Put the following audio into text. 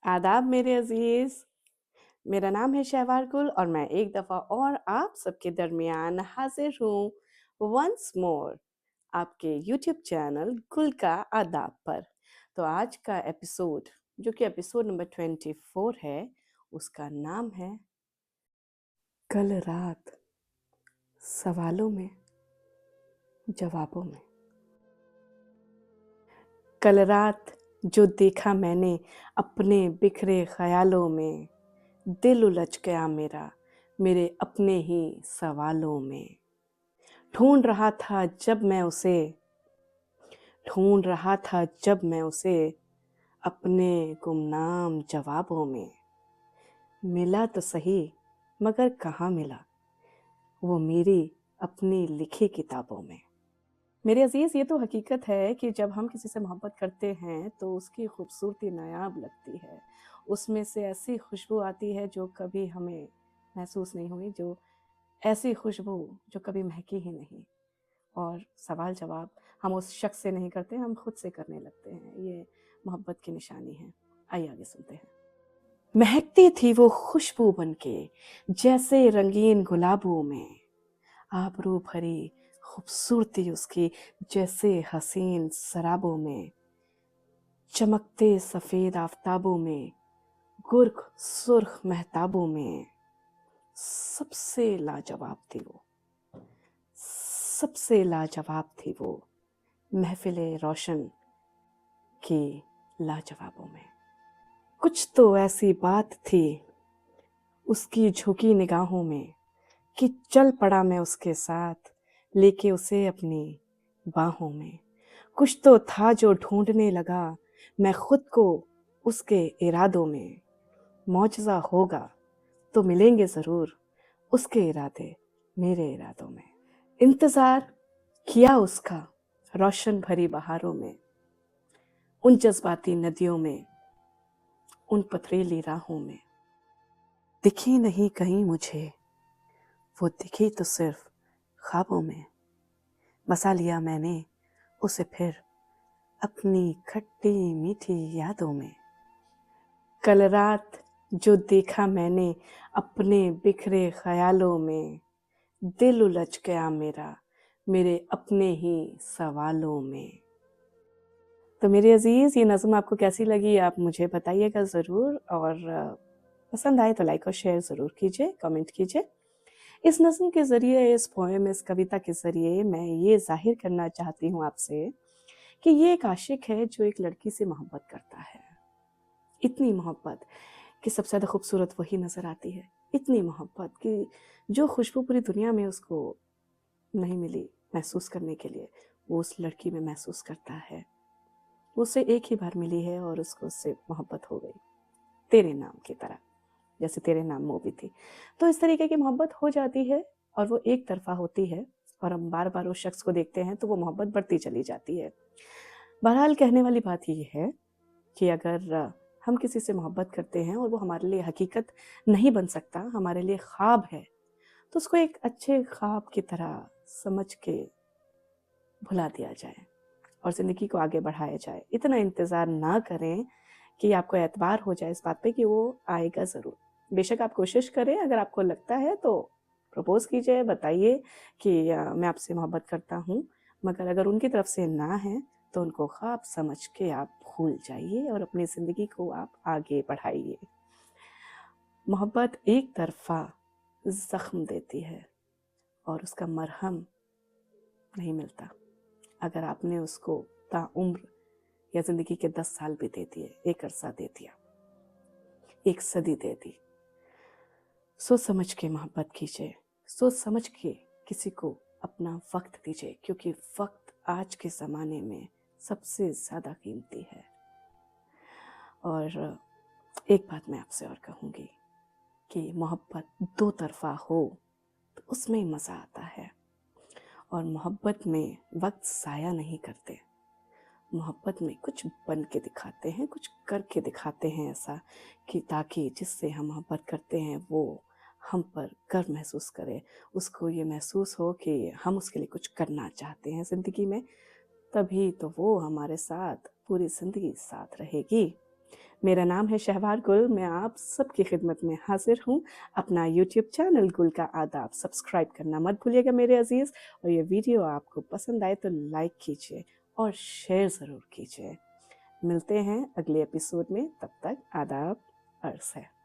आदाब मेरे अज़ीज़, मेरा नाम है शहवार गुल और मैं एक दफ़ा और आप सबके दरमियान हाज़िर हूँ वन्स मोर आपके यूट्यूब चैनल गुल का आदाब पर। तो आज का एपिसोड जो कि एपिसोड नंबर 24 है, उसका नाम है कल रात सवालों में जवाबों में। कल रात जो देखा मैंने अपने बिखरे ख़यालों में, दिल उलझ गया मेरा मेरे अपने ही सवालों में। ढूंढ रहा था जब मैं उसे ढूंढ रहा था जब मैं उसे अपने गुमनाम जवाबों में। मिला तो सही मगर कहाँ मिला वो मेरी अपनी लिखी किताबों में। मेरे अजीज़, ये तो हकीकत है कि जब हम किसी से मोहब्बत करते हैं तो उसकी खूबसूरती नायाब लगती है। उसमें से ऐसी खुशबू आती है जो कभी हमें महसूस नहीं हुई, जो ऐसी खुशबू जो कभी महकी ही नहीं। और सवाल जवाब हम उस शख्स से नहीं करते, हम खुद से करने लगते हैं। ये मोहब्बत की निशानी है। आइए आगे सुनते हैं। महकती थी वो खुशबू बनके जैसे रंगीन गुलाबों में, आबरू भरी खूबसूरती उसकी जैसे हसीन शराबों में, चमकते सफेद आफताबों में, गुर्ख सुर्ख महताबों में। सबसे लाजवाब थी वो, सबसे लाजवाब थी वो महफिले रोशन की लाजवाबों में। कुछ तो ऐसी बात थी उसकी झुकी निगाहों में कि चल पड़ा मैं उसके साथ लेके उसे अपनी बाहों में। कुछ तो था जो ढूंढने लगा मैं खुद को उसके इरादों में। मौजज़ा होगा तो मिलेंगे ज़रूर उसके इरादे मेरे इरादों में। इंतज़ार किया उसका रोशन भरी बहारों में, उन जज्बाती नदियों में, उन पथरीली राहों में। दिखी नहीं कहीं मुझे वो, दिखी तो सिर्फ ख्वाबों में। बसा लिया मैंने उसे फिर अपनी खट्टी मीठी यादों में। कल रात जो देखा मैंने अपने बिखरे ख्यालों में, दिल उलझ गया मेरा मेरे अपने ही सवालों में। तो मेरे अजीज़, ये नज़्म आपको कैसी लगी आप मुझे बताइएगा ज़रूर, और पसंद आए तो लाइक और शेयर ज़रूर कीजिए, कमेंट कीजिए। इस नज़्म के ज़रिए, इस पोएम, इस कविता के ज़रिए मैं ये ज़ाहिर करना चाहती हूँ आपसे कि ये एक आशिक है जो एक लड़की से मोहब्बत करता है। इतनी मोहब्बत कि सबसे ज़्यादा खूबसूरत वही नज़र आती है। इतनी मोहब्बत कि जो खुशबू पूरी दुनिया में उसको नहीं मिली महसूस करने के लिए, वो उस लड़की में महसूस करता है। वो उसे एक ही बार मिली है और उसको उससे मोहब्बत हो गई, तेरे नाम की तरह, जैसे तेरे नाम मूवी थी। तो इस तरीके की मोहब्बत हो जाती है और वो एक तरफ़ा होती है, और हम बार बार उस शख्स को देखते हैं तो वो मोहब्बत बढ़ती चली जाती है। बहरहाल कहने वाली बात ये है कि अगर हम किसी से मोहब्बत करते हैं और वो हमारे लिए हकीकत नहीं बन सकता, हमारे लिए ख्वाब है, तो उसको एक अच्छे ख्वाब की तरह समझ के भुला दिया जाए और ज़िंदगी को आगे बढ़ाया जाए। इतना इंतज़ार ना करें कि आपको एतबार हो जाए इस बात पे कि वो आएगा ज़रूर। बेशक आप कोशिश करें, अगर आपको लगता है तो प्रपोज़ कीजिए, बताइए कि मैं आपसे मोहब्बत करता हूँ। मगर अगर उनकी तरफ से ना है तो उनको ख्वाब समझ के आप भूल जाइए और अपनी ज़िंदगी को आप आगे बढ़ाइए। मोहब्बत एक तरफ़ा ज़ख्म देती है और उसका मरहम नहीं मिलता। अगर आपने उसको ताउम्र या ज़िंदगी के 10 साल भी दे दिए, एक अरसा दे दिया, एक सदी दे दी, सोच समझ के मोहब्बत कीजिए, सोच समझ के किसी को अपना वक्त दीजिए, क्योंकि वक्त आज के ज़माने में सबसे ज़्यादा कीमती है। और एक बात मैं आपसे और कहूँगी कि मोहब्बत दो तरफ़ा हो तो उसमें मज़ा आता है, और मोहब्बत में वक्त ज़ाया नहीं करते। मोहब्बत में कुछ बन के दिखाते हैं, कुछ करके दिखाते हैं ऐसा कि ताकि जिससे हम मोहब्बत करते हैं वो हम पर गर्व महसूस करे, उसको ये महसूस हो कि हम उसके लिए कुछ करना चाहते हैं ज़िंदगी में। तभी तो वो हमारे साथ पूरी ज़िंदगी साथ रहेगी। मेरा नाम है शहवार गुल। मैं आप सबकी खिदमत में हाजिर हूँ। अपना यूट्यूब चैनल गुल का आदाब सब्सक्राइब करना मत भूलिएगा मेरे अजीज़, और ये वीडियो आपको पसंद आए तो लाइक कीजिए और शेयर ज़रूर कीजिए। मिलते हैं अगले एपिसोड में, तब तक आदाब अर्ज़ है।